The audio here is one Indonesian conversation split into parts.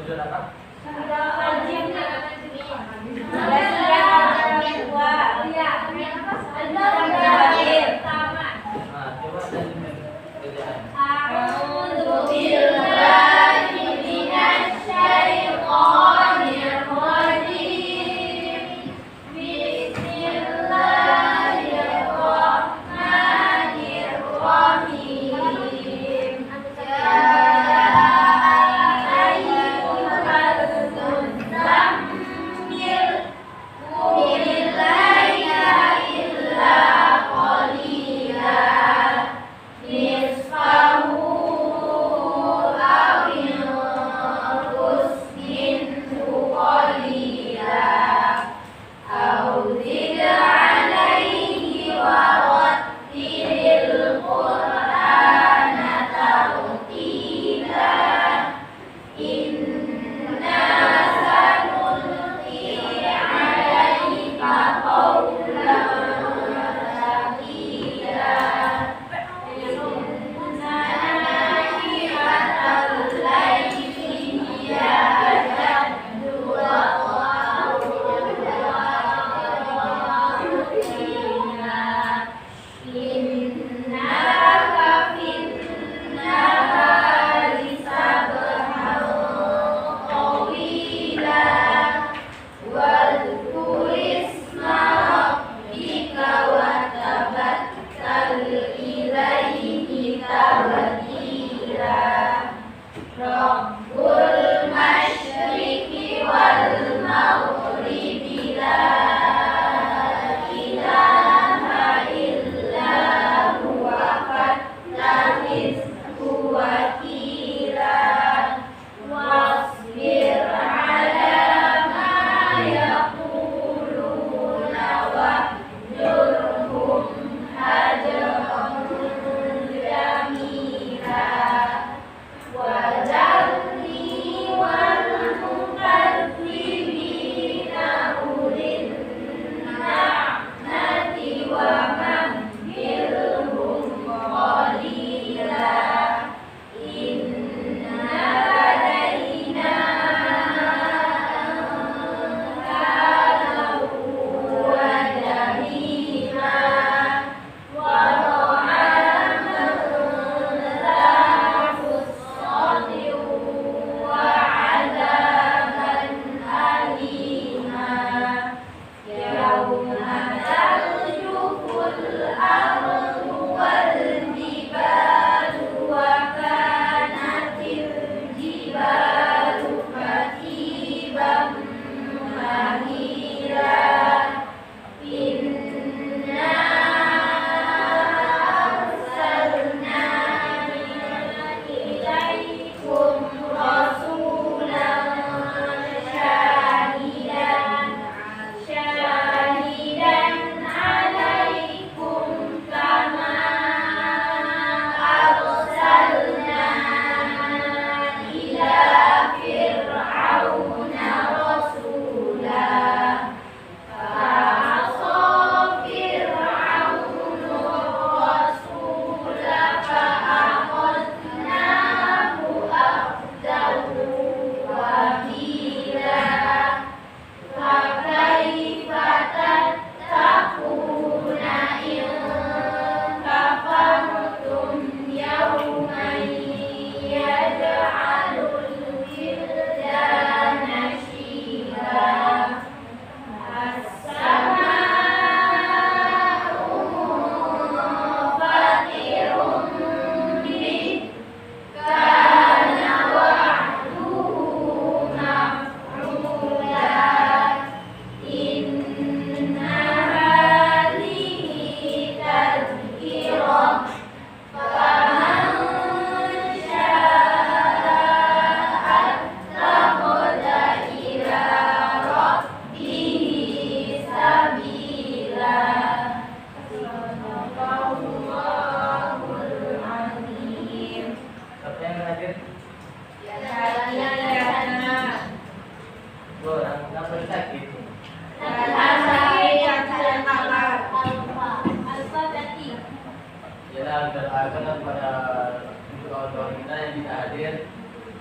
Sudah dapat? Nah, coba tadi kerjaan.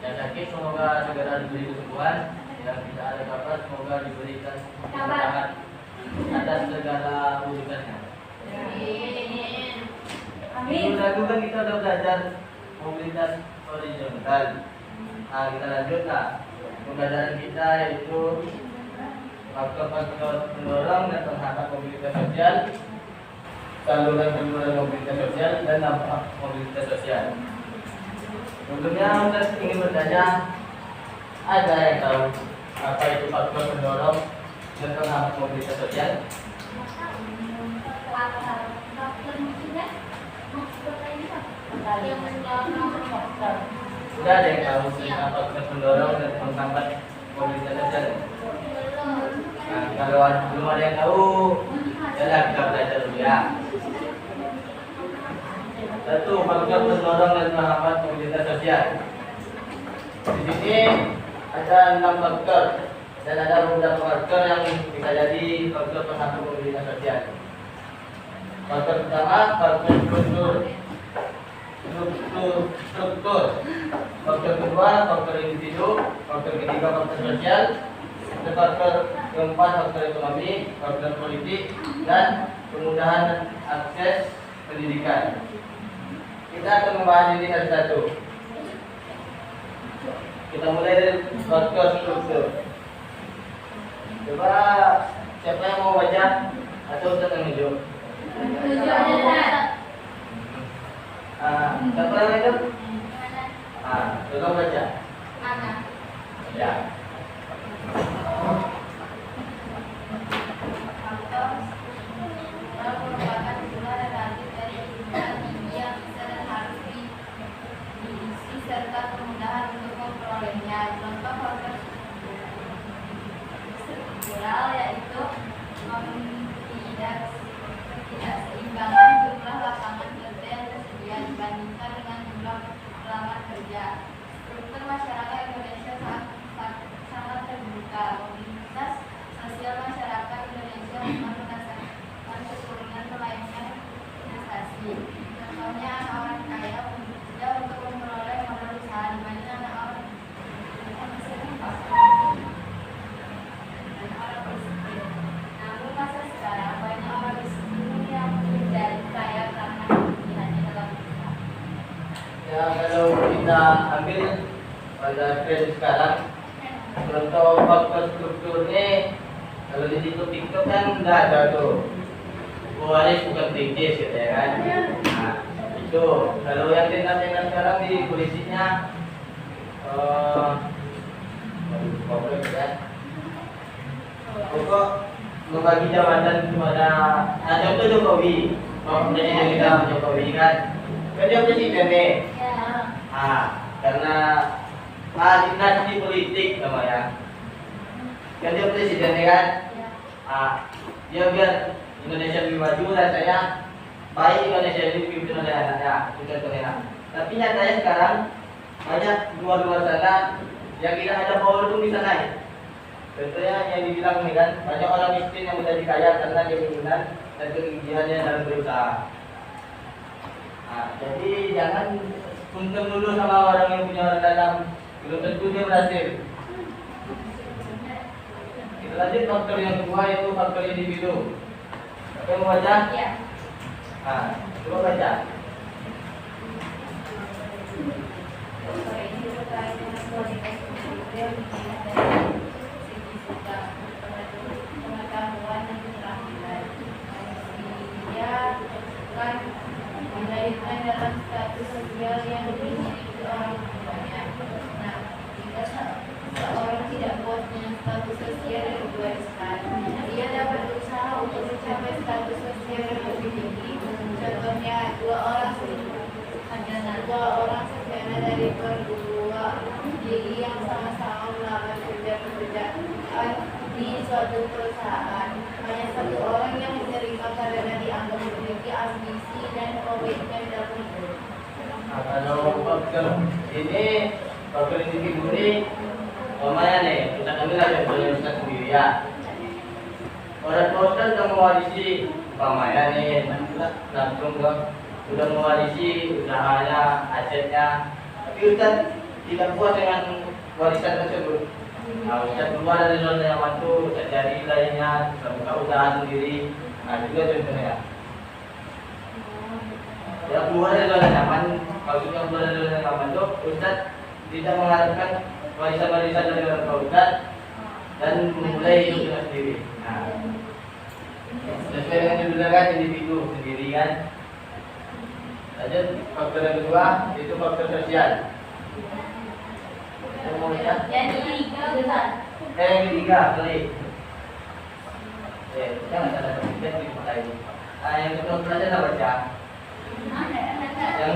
Yang sakit semoga segera diberi kesembuhan, yang tidak ada kabar semoga diberikan kemudahan atas segala urusannya. Amin. Lalu kan kita udah belajar mobilitas horizontal. Nah, kita lanjut lah. Pembelajaran kita yaitu faktor-faktor pendorong dan penghambat mobilitas sosial, saluran mobilitas sosial, dan dampak mobilitas sosial. Sebelumnya kita ingin bertanya, ada yang tahu apa itu faktor pendorong dan penghambat mobilitas sosial? Sudah ada yang tahu tentang faktor pendorong dan penghambat mobilitas sosial? Nah, kalau belum ada yang tahu, ya kita belajar dulu ya. Satu, faktor pendorong dan penghambat mobilitas sosial. Di sini ada 6 faktor dan ada beberapa faktor yang bisa jadi faktor penghambat mobilitas sosial. Faktor pertama, faktor struktur. Faktor kedua, faktor individu. Faktor ketiga, faktor sosial. Faktor keempat, faktor ekonomi, faktor politik, dan kemudahan akses pendidikan. Kita akan membahas ini satu-satu. Kita mulai dari faktor struktur. Coba siapa yang mau baca atau Ustaz yang menunjuk? Siapa yang itu? Coba baca. Ya. Merupakan jumlah relatif dari jumlah tinggi yang bisa dan harus diisi serta kemudahan untuk memperolehnya. Contoh faktor struktural yaitu ketidakseimbangan jumlah lapangan kerja yang tersedia dibandingkan dengan jumlah pelamar kerja. Struktur masyarakat Indonesia sangat terbuka. Mobilitas sosial masyarakat Indonesia berdasarkan keturunan melayani investasi. Contohnya orang kaya mudah untuk memperoleh modal usaha dibanding orang miskin. Namun masa sekarang banyak orang miskin yang menjadi kaya karena kelebihannya dalam usaha. Ya, kalau kita ambil pada tren sekarang, contoh faktor strukturnya, kalau di situ TikTok kan nggak ada tuh. Waris bukan kritis gitu ya kan. Nah, itu kalau yang tindak-tindak sekarang di polisinya pokok membagi jabatan kepada contoh Jokowi. Presiden kita Jokowi kan dia presiden nih. Karena dinasti politik namanya. Kan dia presiden nih kan. Dia biar Indonesia lebih maju dan saya baik Indonesia ini dipimpin oleh anaknya, itu contohnya. Tapi nyatanya sekarang banyak luar sana yang tidak ada power pun bisa naik. Contohnya yang dibilang ini kan, banyak orang miskin yang menjadi kaya karena keinginan dan kegigihannya dalam berusaha. Jadi jangan untung dulu sama orang yang punya orang dalam, belum tentu dia berhasil. Kita lanjut faktor yang kedua yaitu faktor individu. Oke, mau baca? Ya. Coba baca. Ini terkait dengan kualitas hidup yang dilihat dari segi juga pengetahuan dan keterampilan manusia kan dilahirkan dalam status sosial yang dimiliki orang tuanya. Nah, jika seorang tidak punya status sosial yang diwariskan, dia dapat berusaha untuk mencapai status sosial yang lebih tinggi. Contohnya dua orang sarjana dari perguruan tinggi yang sama-sama melamar kerja pekerjaan di suatu perusahaan. Hanya satu orang yang diterima karena dianggap memiliki ambisi dan komitmen dalam hidup. Kalau faktor ini, faktor individu ini, namanya nih, kita ambil aja contohnya Ustaz sendiri ya. Orang tua Ustaz sudah mewarisi umpamanya nih, langsung sudah mewarisi usahanya, asetnya. Tapi Ustaz tidak puas dengan warisan tersebut. Nah, Ustaz keluar dari zona nyaman itu, Ustaz cari lainnya, buka usaha sendiri. Nah, juga contohnya. Ya keluar dari zona nyaman, maksudnya keluar dari zona nyaman itu, Ustaz tidak mengharapkan warisan-warisan dari orang tua Ustaz dan memulai hidup dengan sendiri. Nah, sesuai dengan judulnya kan individu sendiri kan. Lanjut faktor yang kedua itu faktor sosial. Yang ketiga besar. Yang ketiga kali. Jangan salah kita dimulai. Yang kedua belajar baca.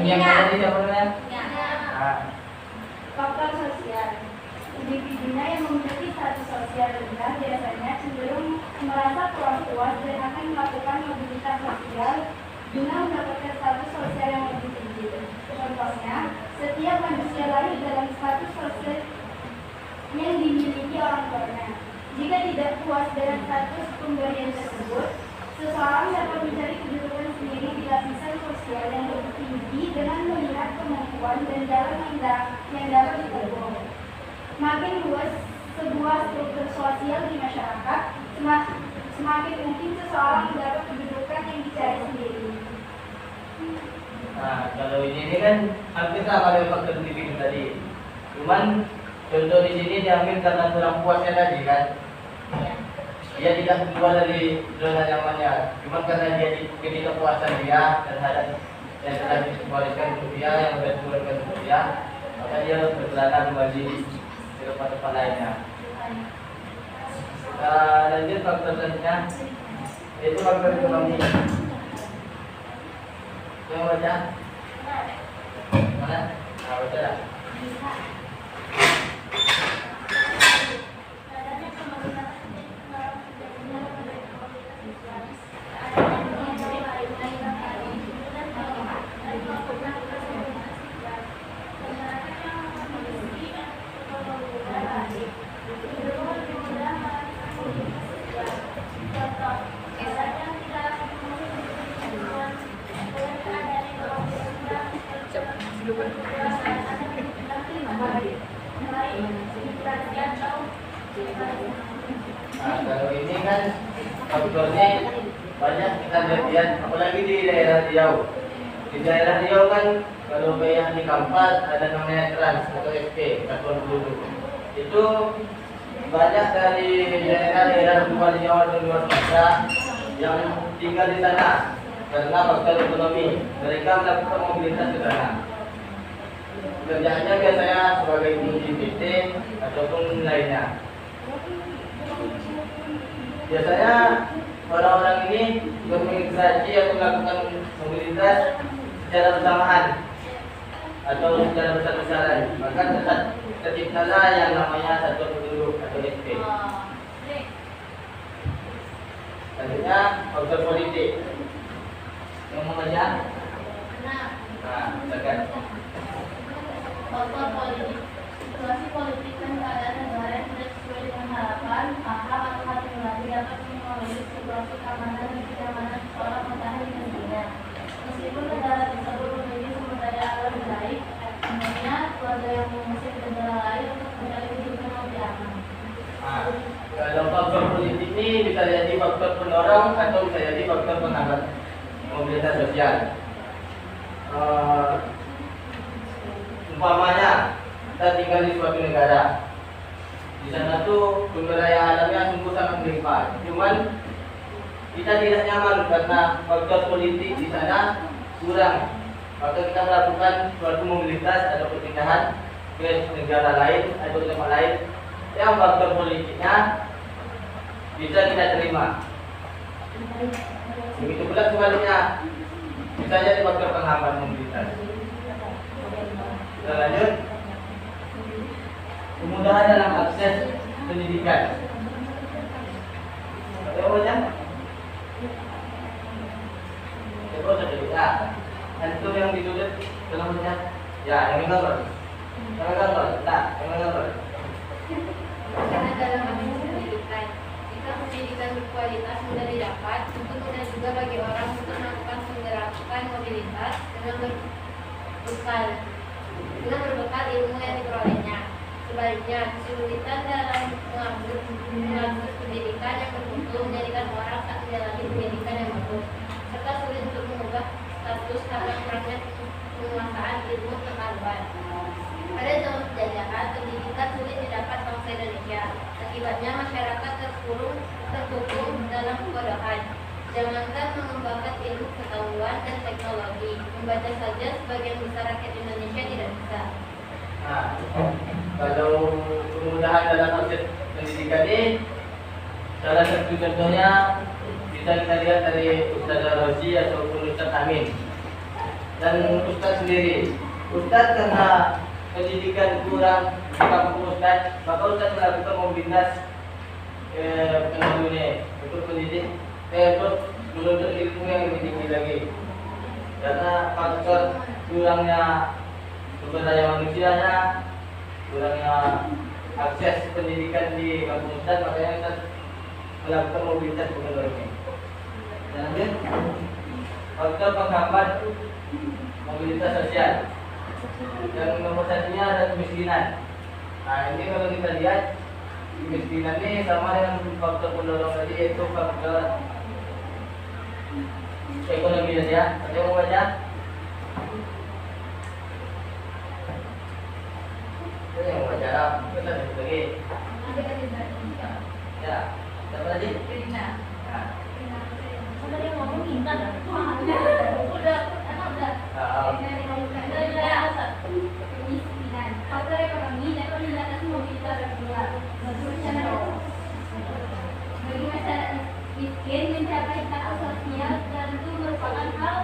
Yang tadi siapa namanya? Faktor sosial. Individunya yang memiliki status sosial rendah biasanya cenderung merasa kurang puas dan akan melakukan mobilitas sosial guna mendapatkan status sosial yang lebih tinggi. Contohnya, setiap manusia lahir dalam status sosial yang dimiliki orang tuanya. Jika tidak puas dengan status pemberian tersebut, seseorang dapat mencari kedudukan sendiri di lapisan sosial yang lebih tinggi dengan melihat kemampuan dan jalan yang dapat ditempuh. Makin luas sebuah struktur sosial di masyarakat, semakin mungkin seseorang mendapat kedudukan yang dicari sendiri. Nah, kalau ini kan hampir sama dengan faktor individu tadi. Cuman contoh di sini diambil karena kurang puasnya tadi kan. Dia tidak keluar dari zona nyamannya. Cuma karena dia ketidakpuasan dia terhadap yang telah diwariskan untuk dia, yang sudah dikeluarkan untuk dia, maka dia berkelana kembali ke tempat-tempat lainnya. Lanjut faktor selanjutnya yaitu faktor ekonomi. Yang baca? Mana? Nah, baca dah. Nah, kalau ini kan faktornya banyak kita lihat, apalagi di daerah Riau. Di daerah Riau kan kalau yang di Kampar ada namanya trans atau SP, satuan penduduk. Itu banyak dari daerah-daerah luar Jawa dan luar Sumatera yang tinggal di sana karena faktor ekonomi. Mereka melakukan mobilitas ke sana. Kerjaannya biasanya sebagai penguji PT ataupun lainnya. Biasanya orang-orang ini bermigrasi atau melakukan mobilitas secara bersamaan atau secara besar-besaran. Maka terciptalah yang namanya satuan penduduk atau SP. Selanjutnya faktor politik. Yang mau baca? Nah, silakan. Faktor politik. Situasi politik dan keadaan negara yang tidak sesuai dengan harapan, paham atau hati nurani dapat mempengaruhi situasi keamanan dan kenyamanan seseorang bertahan di negerinya. Meskipun negara tersebut memiliki sumber daya alam yang baik, umumnya keluarga yang mengungsi ke negara lain untuk mencari hidup yang lebih aman. Kalau faktor politik ini bisa jadi faktor pendorong atau bisa jadi faktor penghambat mobilitas sosial. Umpamanya kita tinggal di suatu negara, di sana tuh sumber daya alamnya sungguh sangat melimpah. Cuman kita tidak nyaman karena faktor politik di sana kurang. Maka kita melakukan suatu mobilitas atau perpindahan ke negara lain atau tempat lain yang faktor politiknya bisa kita terima. Begitu pula sebaliknya, bisa jadi faktor penghambat mobilitas. Kita lanjut. Kemudahan dalam akses pendidikan. Apa namanya? Coba cerita. Antum yang ditulis namanya? Ya, yang gambar. Yang gambar. Nah, yang gambar. Karena dalam akses pendidikan, jika pendidikan berkualitas mudah didapat, tentu mudah juga bagi orang untuk melakukan mobilitas dengan berbekal dengan berbekal ilmu yang diperolehnya. Sebaliknya, kesulitan dalam mengakses pendidikan yang bermutu menjadikan orang tak menjalani pendidikan yang bagus, serta sulit untuk mengubah status karena kurangnya penguasaan ilmu pengetahuan. Pada zaman penjajahan, pendidikan sulit didapat bangsa Indonesia. Akibatnya masyarakat terkungkung dalam kebodohan. Jangankan mengembangkan ilmu pengetahuan dan teknologi, membaca saja sebagian besar rakyat Indonesia tidak bisa. Nah, kalau kemudahan dalam akses pendidikan ini, salah satu contohnya bisa kita lihat dari Ustaz Rozi ataupun Ustaz Amin dan Ustaz sendiri. Ustaz karena pendidikan kurang di kampung Ustaz, maka Ustaz melakukan mobilitas untuk pendidik untuk menuntut ilmu yang lebih tinggi lagi. Karena faktor kurangnya sumber daya manusianya, kurangnya akses pendidikan di kampung Ustaz, makanya Ustaz melakukan mobilitas gubernur ini. Dan lanjut, faktor penghambat mobilitas sosial. Yang nomor satunya adalah kemiskinan. Nah, ini kalau kita lihat kemiskinan ini sama dengan faktor pendorong tadi, yaitu faktor ekonomi saja. Ada yang mau baca? Ada yang mau baca? Kita lanjut lagi. Ya, siapa tadi? Nah, Nah, sama dia ngomong minta dah. Udah. Kemiskinan, faktor ekonomi dan membatasi mobilitas sosial. Bagi masyarakat miskin mencapai status sosial tentu merupakan hal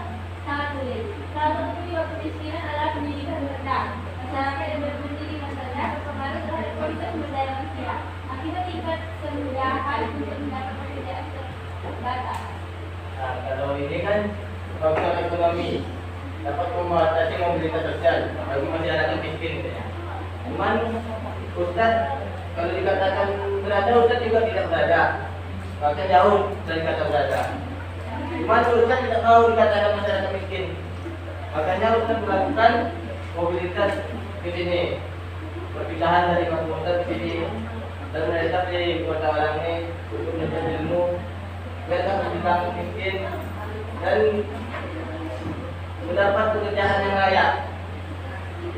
sangat sulit. Salah satu penyebab kemiskinan adalah pendidikan rendah. Masyarakat yang berpendidik di masyarakat berpengaruh terhadap kualitas sumber daya manusia. Akibat tingkat kemudahan untuk mendapat pekerjaan terbatas. nah, kalau ini kan faktor ekonomi dapat membatasi mobilitas sosial bagi masyarakat miskin misalnya. Cuman Ustaz kalau dikatakan berada, Ustaz juga tidak berada, bahkan jauh dari kata berada. Cuman Ustaz tidak mau dikatakan masyarakat miskin, makanya Ustaz melakukan mobilitas ke sini, perpindahan dari kampung Ustaz ke sini dan menetap di kota Malang ini untuk mencari ilmu biar tak dibilang miskin dan mendapat pekerjaan yang layak.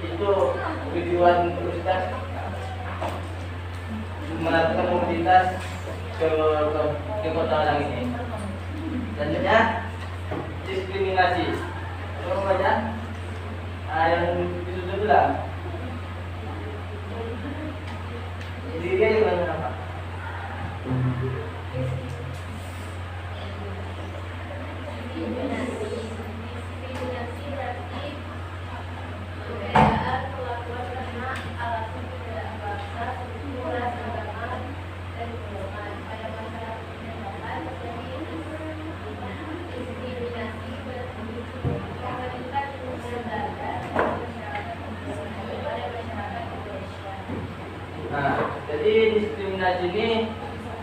Itu tujuan Ustaz melakukan mobilitas ke kota Malang ini. Selanjutnya diskriminasi. Coba baca yang disusun dulu lah. Jadi dia yang mana apa? Diskriminasi berarti perbedaan perlakuan karena alasan perbedaan bangsa, suku, ras, agama, dan golongan. Pada masyarakat penyebabkan terjadi diskriminasi meningkat hubungan darat masyarakat pada masyarakat Indonesia. Nah, jadi diskriminasi ini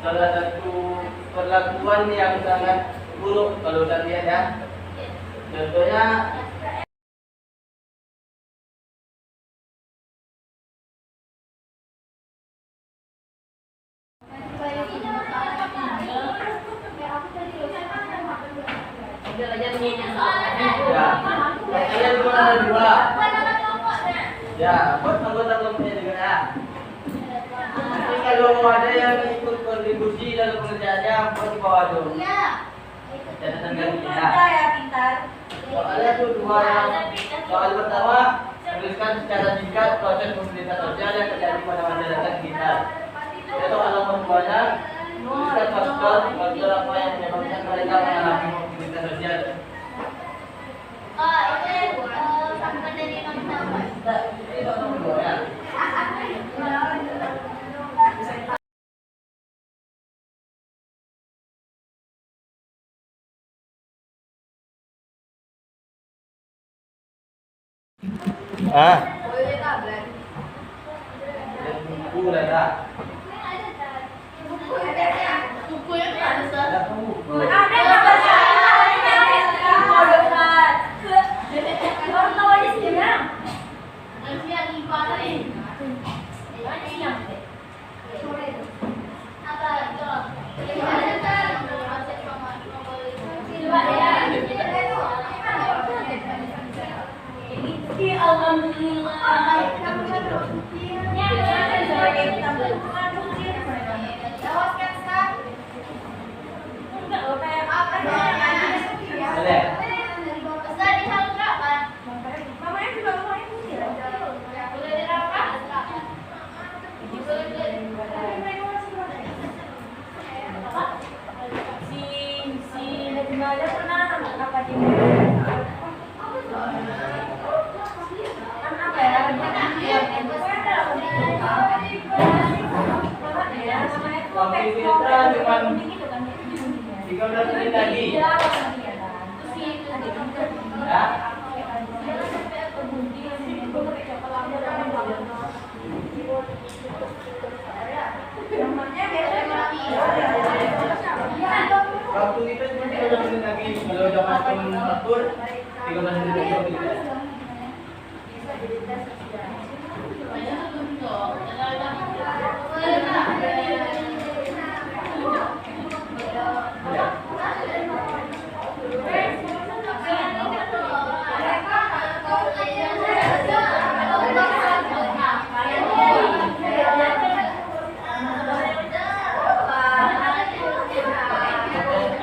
salah satu perlakuan yang sangat buruk kalau kita lihat ya. Contohnya ya, kalian cuma ada dua. Ya, buat anggota kelompoknya juga ya. Nanti kalau ada yang ikut kontribusi dalam pengerjaannya, buat di bawah dulu. Catatan gantinya. Soalnya itu dua. Soal pertama, tuliskan secara singkat proses mobilitas sosial yang terjadi pada masyarakat kita. Itu alamat duanya, tuliskan faktor apa yang menyebabkan mereka mengalami mobilitas sosial. Sama dari nama-nama. Itu nomor dua ya. Boleh tablet. Buku ada. Bukunya kan ada. Ada buku. Ya. Waktu itu cuma 13 menit lagi. Kalau udah masuk atur 13 menit lagi gitu.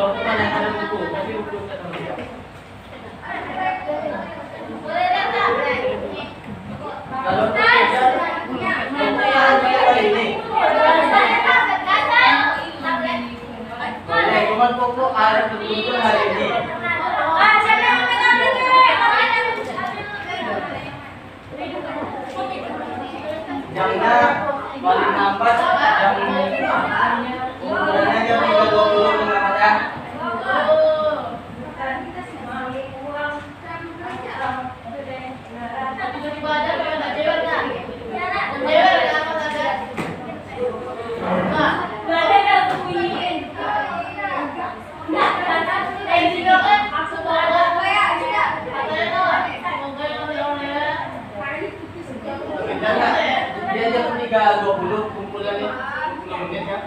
Dokumen yang ada buku, tapi buku saya tahu dia. Kalau buku yang kali ini, boleh cuma buku ada betul hari ini. Jamnya paling lambat jam umumnya jam 3.20 ya. Dia jam 3.20 kumpulannya 10 menit ya.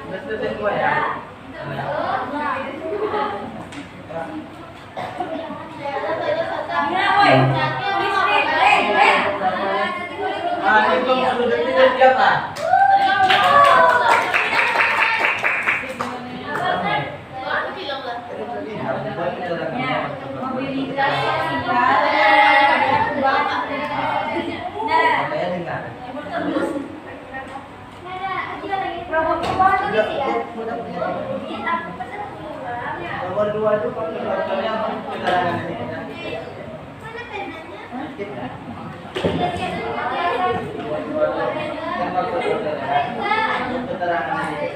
Betul semua ya. Itu sudah tidak siapa? Nomor 2 itu faktornya keterangan ini. Keterangan ini.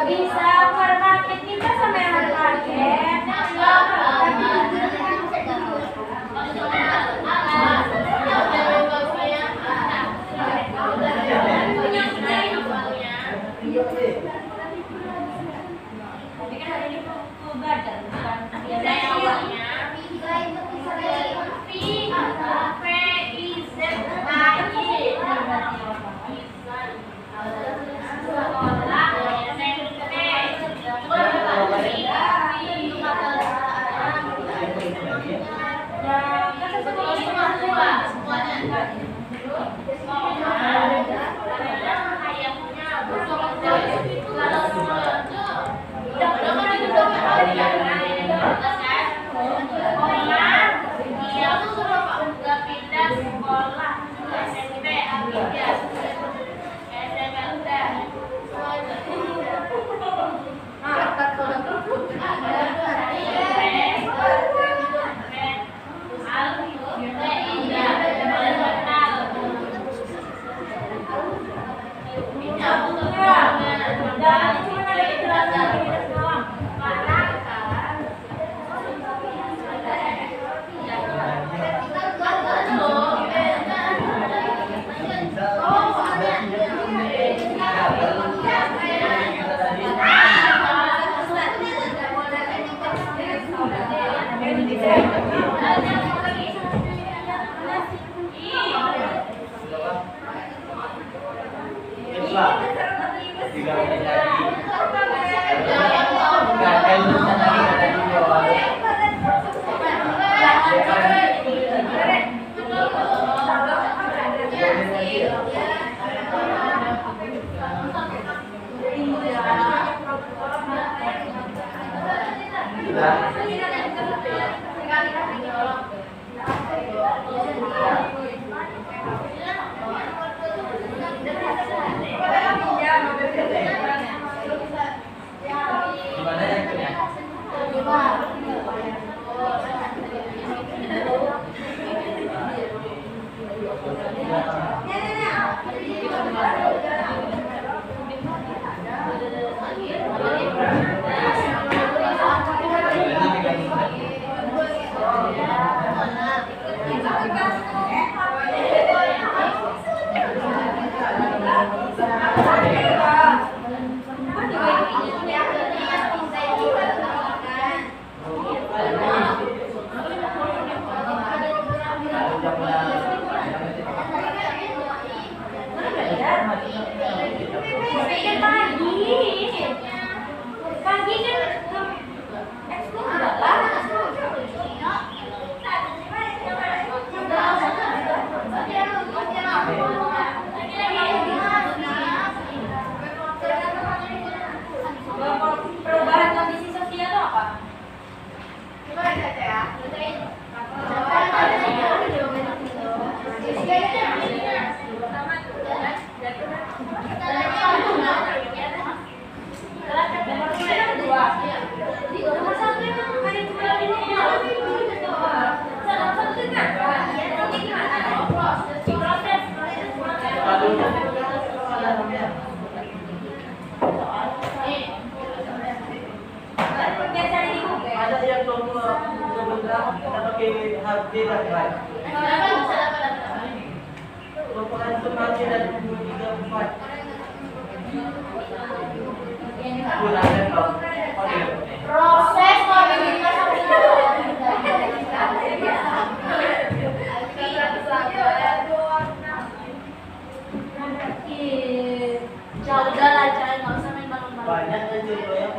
Bisa supermarket kita sama yang market. HP dapat. Merupakan semakin dan 3 4. Kurang dan Proses mobilitas ya udah lah, jangan nggak usah main balon-balon. banyak kan contohnya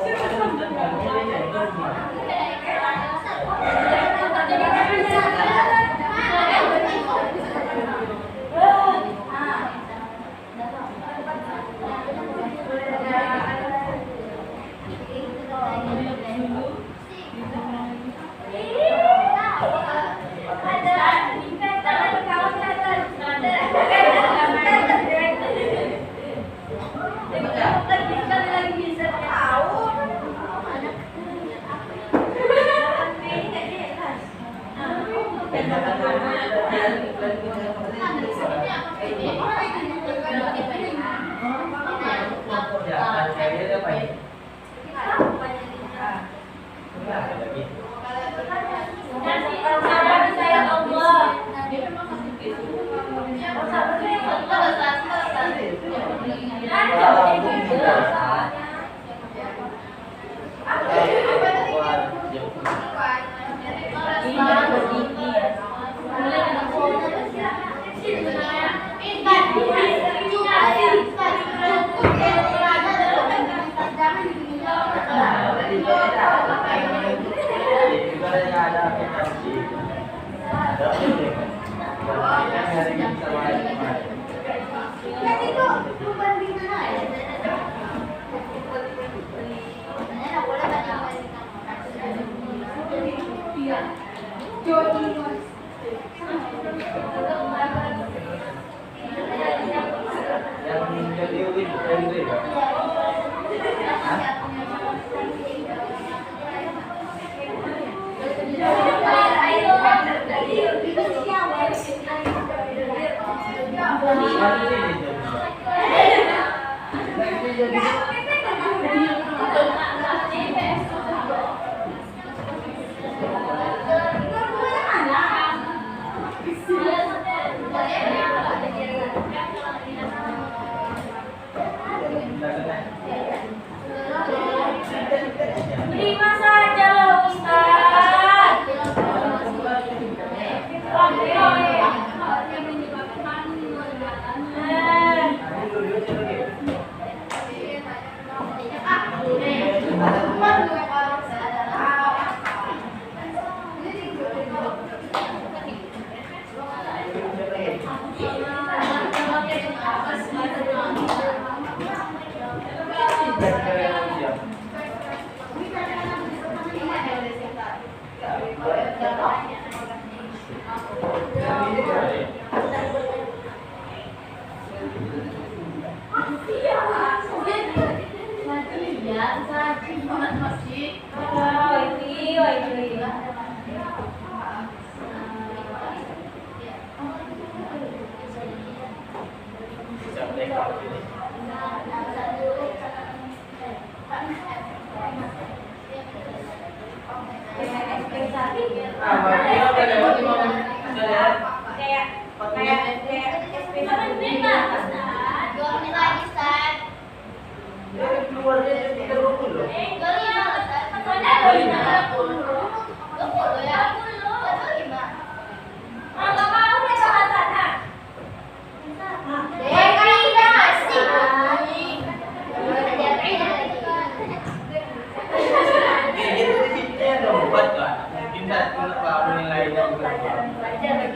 Terima saja loh Ustaz.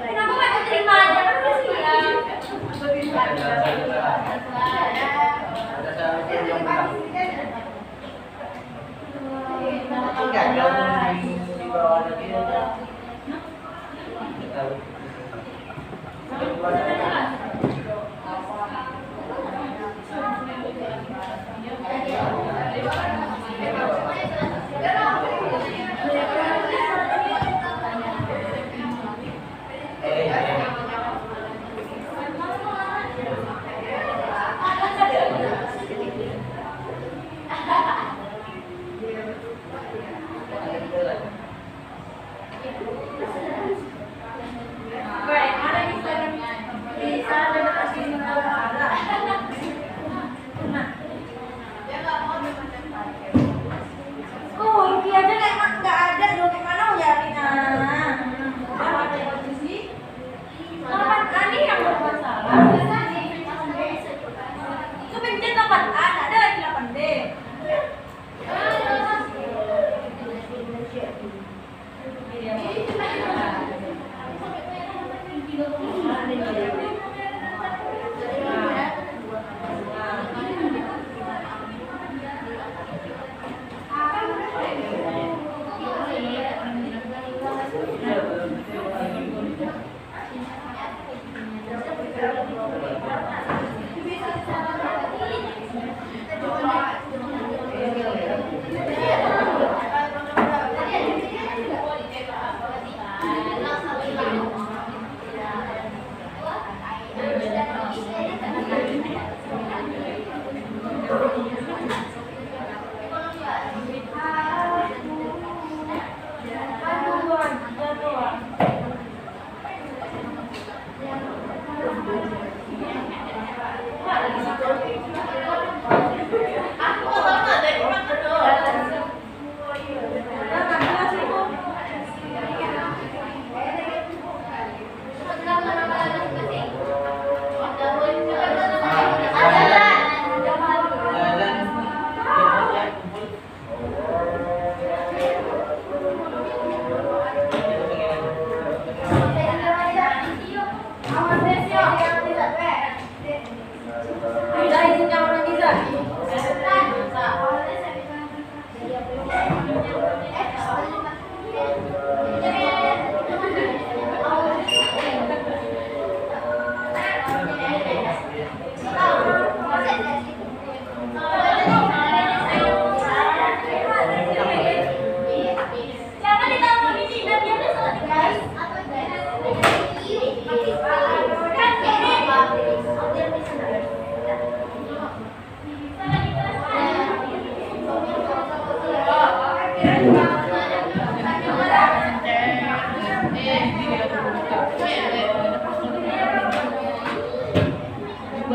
Kenapa nggak terima aja kan udah siap? Thank you.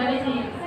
Gani si